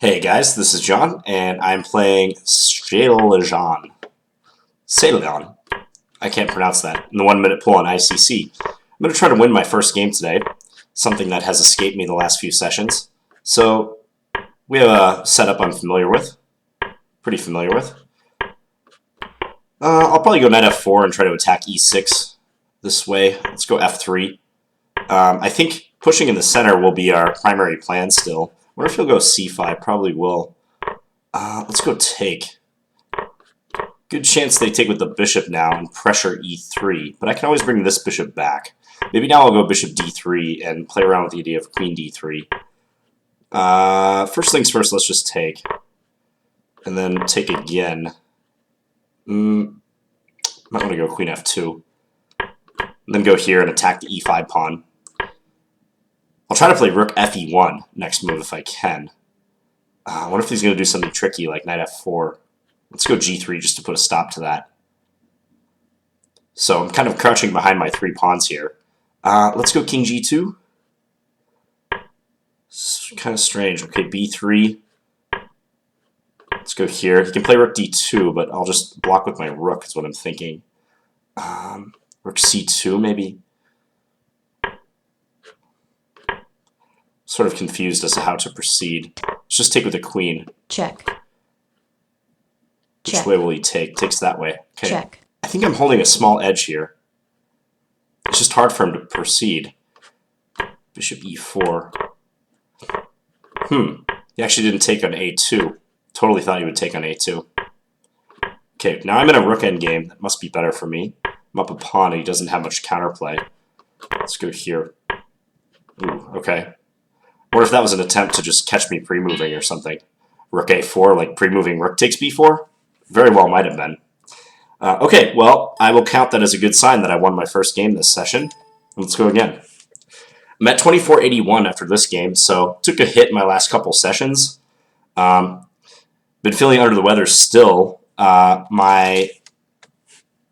Hey guys, this is John, and I'm playing Sjelan. Sjelan. I can't pronounce that. In the 1-minute pool on ICC. I'm going to try to win my first game today, something that has escaped me the last few sessions. So, we have a setup I'm familiar with. Pretty familiar with. I'll probably go knight f4 and try to attack e6 this way. Let's go f3. I think pushing in the center will be our primary plan still. I wonder if he'll go c5. Probably will. Let's go take. Good chance they take with the bishop now and pressure e3, but I can always bring this bishop back. Maybe now I'll go bishop d3 and play around with the idea of queen d3. First things first, let's just take. And then take again. Might want to go queen f2. And then go here and attack the e5 pawn. I'll try to play rook fe1 next move if I can. I wonder if he's going to do something tricky like knight f4. Let's go g3 just to put a stop to that. So I'm kind of crouching behind my 3 pawns here. Let's go king g2. It's kind of strange. Okay, b3. Let's go here. He can play rook d2, but I'll just block with my rook is what I'm thinking. Rook c2 maybe. Sort of confused as to how to proceed. Let's just take with the queen. Check. Which way will he take? Takes that way. Okay. Check. I think I'm holding a small edge here. It's just hard for him to proceed. Bishop e4. He actually didn't take on a2. Totally thought he would take on a2. Okay, now I'm in a rook endgame. That must be better for me. I'm up a pawn and he doesn't have much counterplay. Let's go here. Ooh, okay. I wonder if that was an attempt to just catch me pre-moving or something. Rook a4, like pre-moving rook takes b4? Very well might have been. Okay, well, I will count that as a good sign that I won my first game this session. Let's go again. I'm at 2481 after this game, so took a hit in my last couple sessions. Been feeling under the weather still. My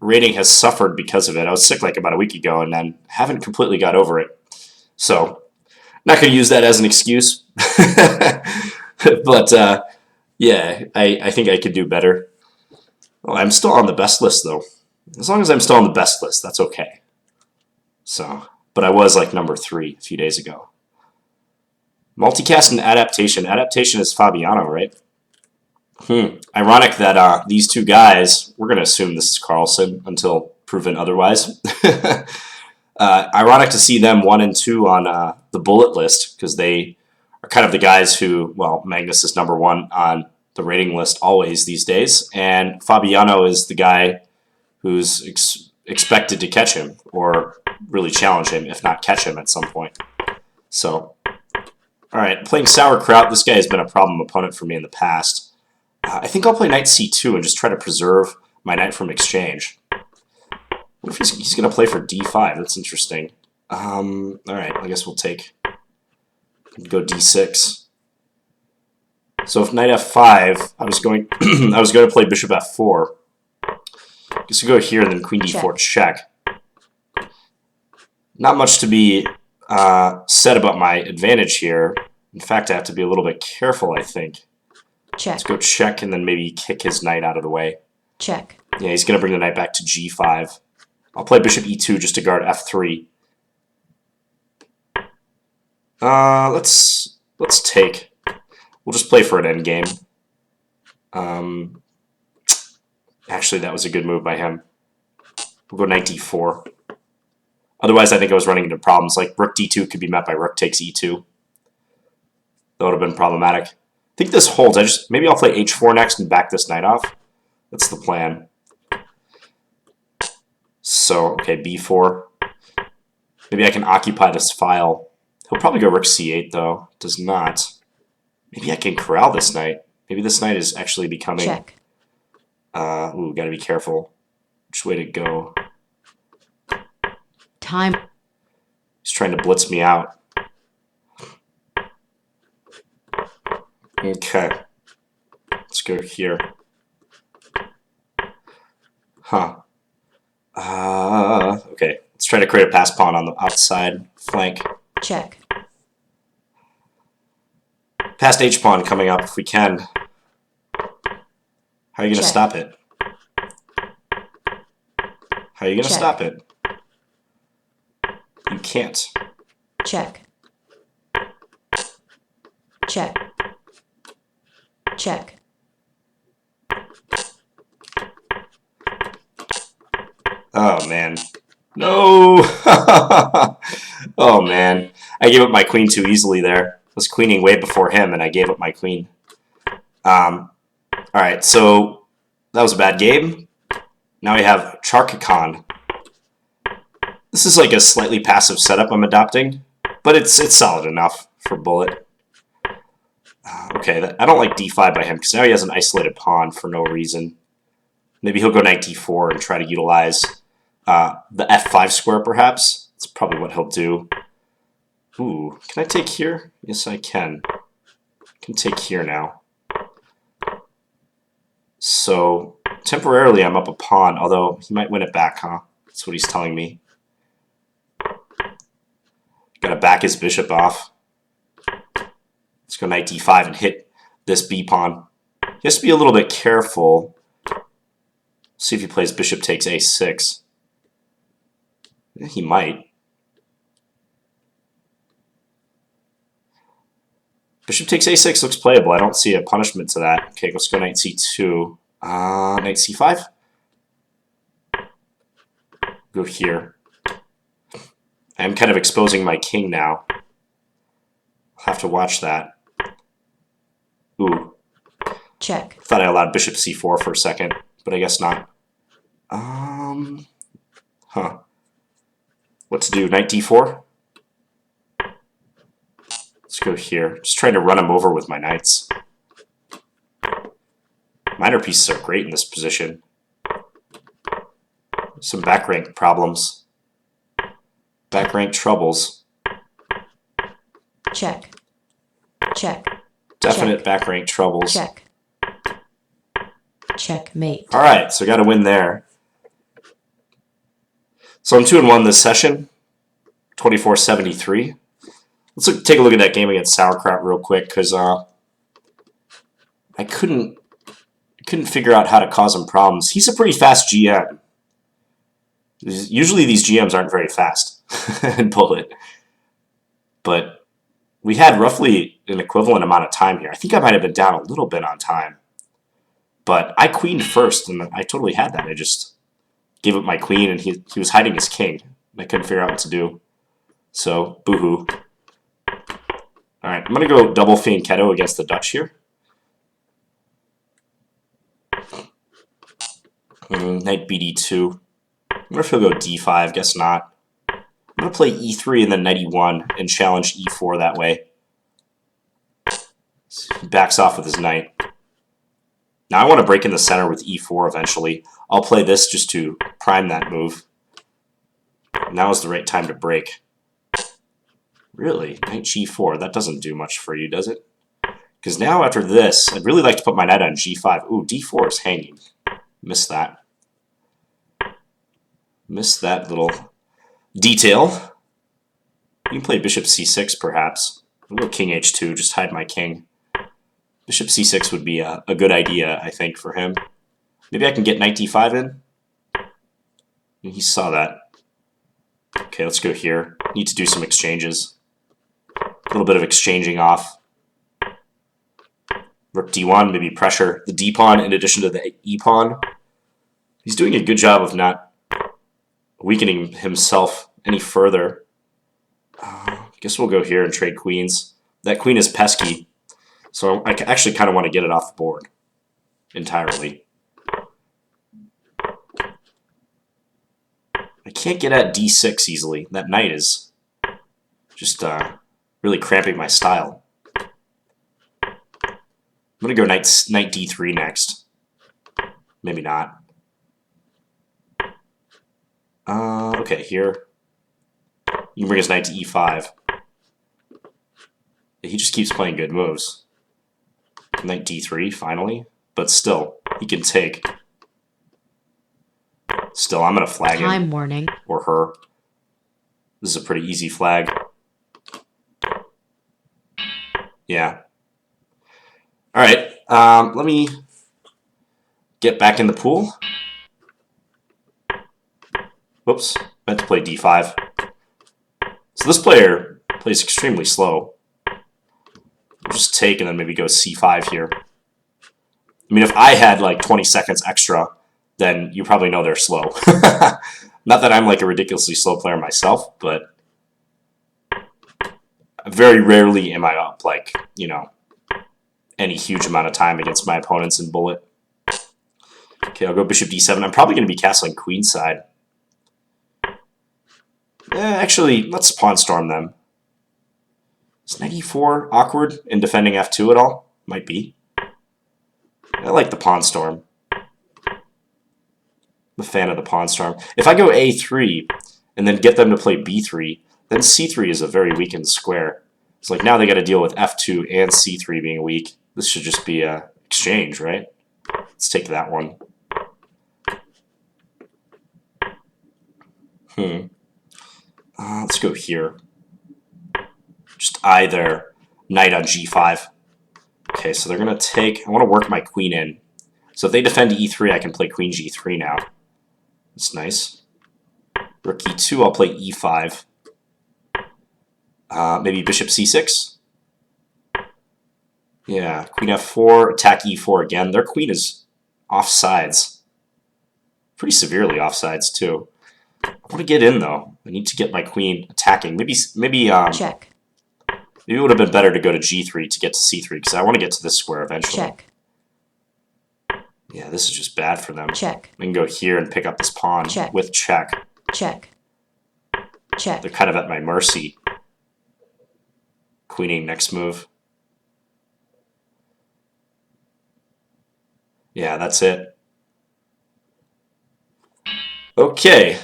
rating has suffered because of it. I was sick like about a week ago and then haven't completely got over it. So, not going to use that as an excuse. But, yeah, I think I could do better. Well, I'm still on the best list, though. As long as I'm still on the best list, that's okay. So, but I was like number 3 a few days ago. Multicast and adaptation. Adaptation is Fabiano, right? Ironic that these two guys, we're going to assume this is Carlsen until proven otherwise. Ironic to see them 1 and 2 on the bullet list because they are kind of the guys who, well, Magnus is number 1 on the rating list always these days, and Fabiano is the guy who's expected to catch him or really challenge him, if not catch him at some point. So, all right, playing Sauerkraut. This guy has been a problem opponent for me in the past. I think I'll play knight c2 and just try to preserve my knight from exchange. What if he's going to play for d5? That's interesting. All right, I guess we'll take. Go d6. So if knight f5, I was going to play bishop f4. I guess we go here and then queen d4 check. Not much to be said about my advantage here. In fact, I have to be a little bit careful, I think. Check. Let's go check and then maybe kick his knight out of the way. Check. Yeah, he's going to bring the knight back to g5. I'll play bishop e2 just to guard f3. Let's take. We'll just play for an endgame. Actually, that was a good move by him. We'll go knight d4. Otherwise, I think I was running into problems. Like rook d2 could be met by rook takes e2. That would have been problematic. I think this holds. Maybe I'll play h4 next and back this knight off. That's the plan. So, okay, b4. Maybe I can occupy this file. He'll probably go rook c8, though. Does not. Maybe I can corral this knight. Maybe this knight is actually becoming... Check. Ooh, gotta be careful. Which way to go? Time. He's trying to blitz me out. Okay. Let's go here. Okay. Let's try to create a pass pawn on the outside flank. Check. Past H-pawn coming up if we can. How are you going to stop it? How are you going to stop it? You can't. Check. Check. Check. Oh, man. No! Oh, man. I gave up my queen too easily there. I was queening way before him, and I gave up my queen. Alright, so that was a bad game. Now we have charkikan. This is like a slightly passive setup I'm adopting, but it's solid enough for bullet. Okay, I don't like d5 by him, because now he has an isolated pawn for no reason. Maybe he'll go knight d4 and try to utilize the f5 square, perhaps. That's probably what he'll do. Ooh, can I take here? Yes, I can. I can take here now. So, temporarily I'm up a pawn, although he might win it back, huh? That's what he's telling me. Gotta back his bishop off. Let's go knight d5 and hit this b-pawn. He has to be a little bit careful. See if he plays bishop takes a6. He might. Bishop takes a6 looks playable. I don't see a punishment to that. Okay, let's go knight c2. Knight c5. Go here. I'm kind of exposing my king now. I'll have to watch that. Ooh. Check. Thought I allowed bishop c4 for a second, but I guess not. Huh. What to do? Knight d4? Let's go here. Just trying to run him over with my knights. Minor pieces are great in this position. Some back rank problems. Back rank troubles. Check. Check. Definite back rank troubles. Check. Checkmate. Alright, so I got to win there. So I'm 2-1 this session. 24-73. Let's take a look at that game against Sauerkraut real quick, because I couldn't figure out how to cause him problems. He's a pretty fast GM. Usually these GMs aren't very fast in bullet. But we had roughly an equivalent amount of time here. I think I might have been down a little bit on time. But I queened first, and I totally had that. I just gave up my queen, and he was hiding his king. I couldn't figure out what to do. So, boo-hoo. Alright, I'm going to go double fianchetto against the Dutch here. Knight bd2. I wonder if he'll go d5. Guess not. I'm going to play e3 and then knight e1 and challenge e4 that way. So he backs off with his knight. Now I want to break in the center with e4 eventually. I'll play this just to prime that move. Now is the right time to break. Really? Knight g4. That doesn't do much for you, does it? Because now after this, I'd really like to put my knight on g5. Ooh, d4 is hanging. Missed that. Missed that little detail. You can play bishop c6 perhaps. I'll go king h2, just hide my king. Bishop c6 would be a good idea, I think, for him. Maybe I can get knight d5 in? He saw that. Okay, let's go here. Need to do some exchanges. A little bit of exchanging off. Rook d1, maybe pressure the d-pawn in addition to the e-pawn. He's doing a good job of not weakening himself any further. I guess we'll go here and trade queens. That queen is pesky, so I actually kind of want to get it off the board entirely. I can't get at d6 easily. That knight is just really cramping my style. I'm going to go knight d3 next. Maybe not. Okay, here. You can bring his knight to e5. He just keeps playing good moves. Knight d3, finally. But still, he can take. Still, I'm going to flag him. Time warning. Or her. This is a pretty easy flag. Yeah. All right, let me get back in the pool. Whoops, meant to play d5. So this player plays extremely slow. I'll just take and then maybe go c5 here. I mean, if I had like 20 seconds extra, then you probably know they're slow. Not that I'm like a ridiculously slow player myself, but very rarely am I up like, you know, any huge amount of time against my opponents in bullet. Okay, I'll go bishop d7. I'm probably going to be castling queenside. Actually, let's pawn storm them. Is knight e4 awkward in defending f2 at all? Might be. I like the pawn storm. I'm a fan of the pawn storm. If I go a3 and then get them to play b3, then c3 is a very weakened square. It's like now they got to deal with f2 and c3 being weak. This should just be a exchange, right? Let's take that one. Let's go here. Just either knight on g5. Okay, so they're going to take... I want to work my queen in. So if they defend e3, I can play queen g3 now. That's nice. Rook e2, I'll play e5. Maybe bishop c6. Yeah, queen f4, attack e4 again. Their queen is offsides. Pretty severely offsides, too. I want to get in, though. I need to get my queen attacking. Maybe Check. Maybe it would have been better to go to g3 to get to c3, because I want to get to this square eventually. Check. Yeah, this is just bad for them. Check. I can go here and pick up this pawn Check. with check. Check. Check. They're kind of at my mercy. Queening next move. Yeah, that's it. Okay,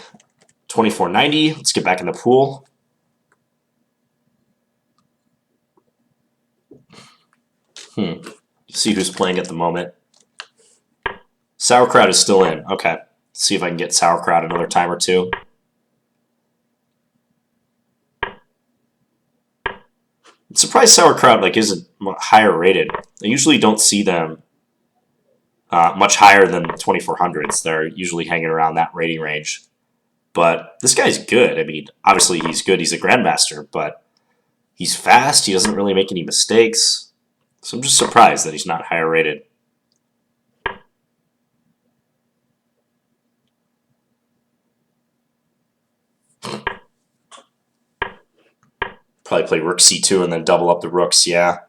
2490. Let's get back in the pool. See who's playing at the moment. Sauerkraut is still in. Okay, let's see if I can get Sauerkraut another time or two. I'm surprised Sauerkraut like isn't higher rated. I usually don't see them much higher than 2400s. They're usually hanging around that rating range. But this guy's good. I mean, obviously he's good. He's a grandmaster, but he's fast. He doesn't really make any mistakes. So I'm just surprised that he's not higher rated. Probably play rook c2 and then double up the rooks, yeah.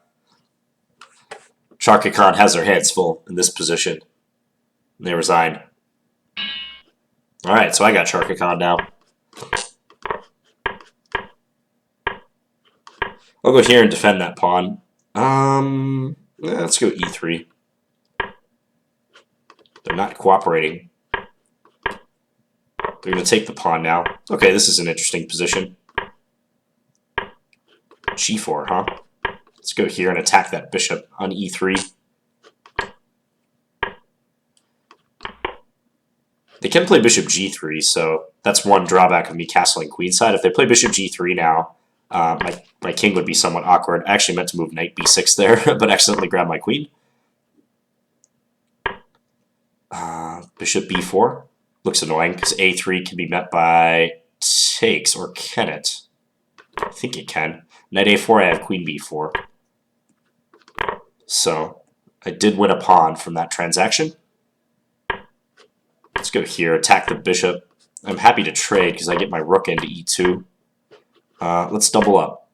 Charkikan has their hands full in this position. They resign. Alright, so I got charkikan now. I'll go here and defend that pawn. Let's go e3. They're not cooperating. They're going to take the pawn now. Okay, this is an interesting position. g4, huh? Let's go here and attack that bishop on e3. They can play bishop g3, so that's one drawback of me castling queenside. If they play bishop g3 now, my king would be somewhat awkward. I actually meant to move knight b6 there, but accidentally grabbed my queen. Bishop b4 looks annoying because a3 can be met by takes, or can it? I think it can. Knight a4, I have queen b4. So I did win a pawn from that transaction. Let's go here, attack the bishop. I'm happy to trade because I get my rook into e2. Let's double up.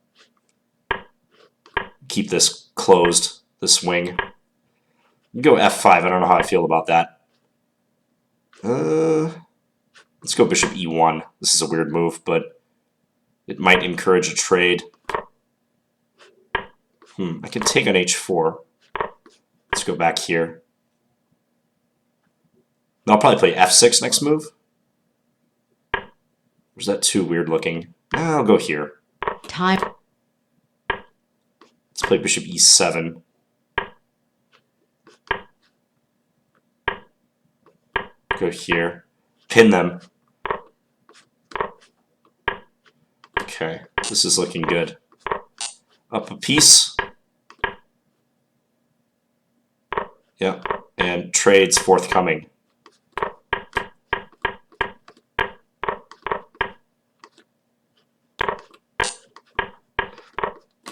Keep this closed, this wing. Go f5, I don't know how I feel about that. Let's go bishop e1. This is a weird move, but it might encourage a trade. I can take on h4. Let's go back here. I'll probably play f6 next move. Or is that too weird looking? I'll go here. Time. Let's play bishop e7. Go here. Pin them. Okay, this is looking good. Up a piece. Yep. And trades forthcoming.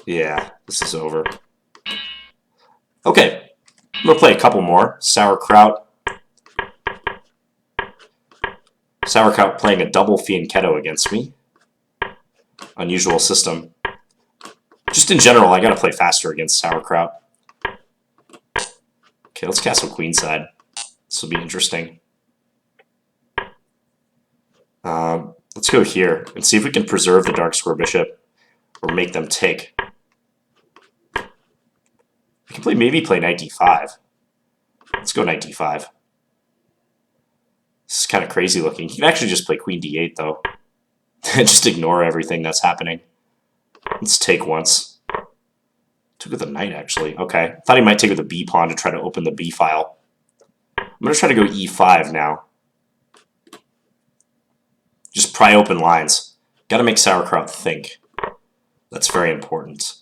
Yeah, this is over. Okay, I'm going to play a couple more. Sauerkraut. Sauerkraut playing a double fianchetto against me. Unusual system. Just in general, I got to play faster against Sauerkraut. Okay, let's cast some queenside. This will be interesting. Let's go here and see if we can preserve the dark square bishop or make them take. We can maybe play knight d5. Let's go knight d5. This is kind of crazy looking. You can actually just play queen d8 though. Just ignore everything that's happening. Let's take once. Took with a knight actually. Okay. Thought he might take with a b pawn to try to open the b file. I'm going to try to go e5 now. Just pry open lines. Got to make Sauerkraut think. That's very important.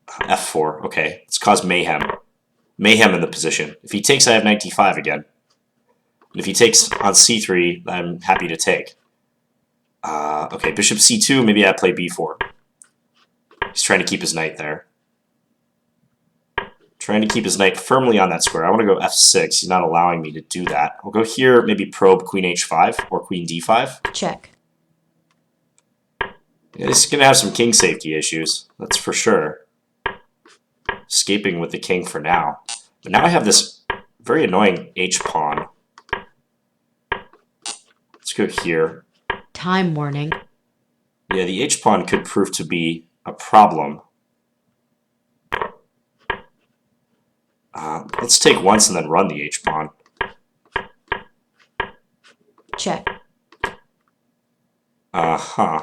f4. Okay. Let's cause mayhem. Mayhem in the position. If he takes, I have knight d5 again. And if he takes on c3, I'm happy to take. Okay, bishop c2, maybe I play b4. He's trying to keep his knight there. Trying to keep his knight firmly on that square. I want to go f6. He's not allowing me to do that. I'll go here, maybe probe queen h5 or queen d5. Check. Yeah, he's going to have some king safety issues. That's for sure. Escaping with the king for now. But now I have this very annoying h-pawn. Let's go here. Time warning. Yeah, the h-pawn could prove to be a problem. Let's take once and then run the h-pawn. Check. Uh-huh.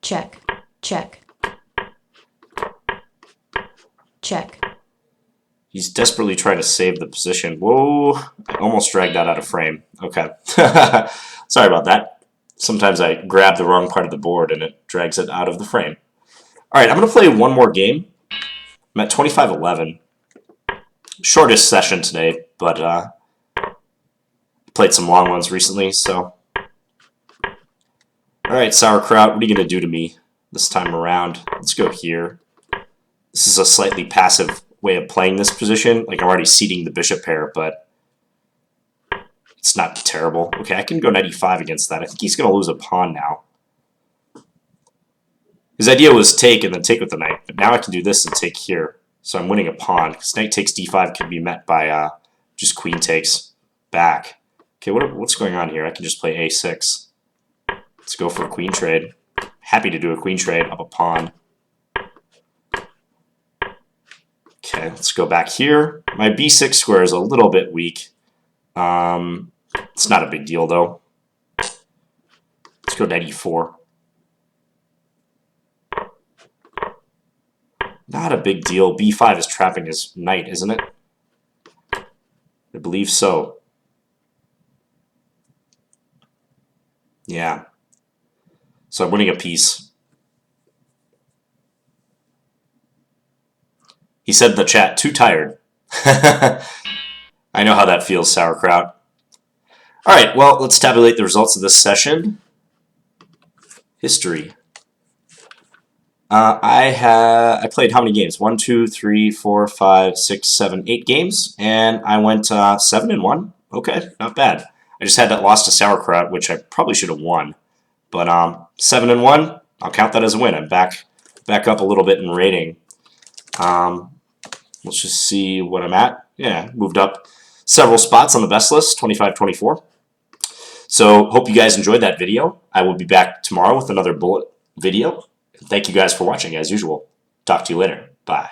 Check. Check. Check. He's desperately trying to save the position. Whoa, I almost dragged that out of frame. Okay. Sorry about that. Sometimes I grab the wrong part of the board and it drags it out of the frame. All right, I'm going to play one more game. I'm at 25-11. Shortest session today, but played some long ones recently, so. All right, Sauerkraut, what are you going to do to me this time around? Let's go here. This is a slightly passive way of playing this position. Like, I'm already seating the bishop pair, but it's not terrible. Okay, I can go knight e5 against that. I think he's going to lose a pawn now. His idea was take and then take with the knight, but now I can do this and take here. So I'm winning a pawn, because knight takes d5 could be met by just queen takes back. Okay, what's going on here? I can just play a6. Let's go for a queen trade. Happy to do a queen trade up a pawn. Okay, let's go back here. My b6 square is a little bit weak. It's not a big deal, though. Let's go knight e4. Not a big deal. b5 is trapping his knight, isn't it? I believe so. Yeah. So I'm winning a piece. He said in the chat, too tired. I know how that feels, Sauerkraut. All right, well, let's tabulate the results of this session. History. I played how many games? 1, 2, 3, 4, 5, 6, 7, 8 games, and I went 7-1. Okay, not bad. I just had that loss to Sauerkraut, which I probably should have won. But 7-1, I'll count that as a win. I'm back up a little bit in rating. Let's just see what I'm at. Yeah, moved up several spots on the best list, 25-24. So hope you guys enjoyed that video. I will be back tomorrow with another bullet video. Thank you guys for watching, as usual. Talk to you later. Bye.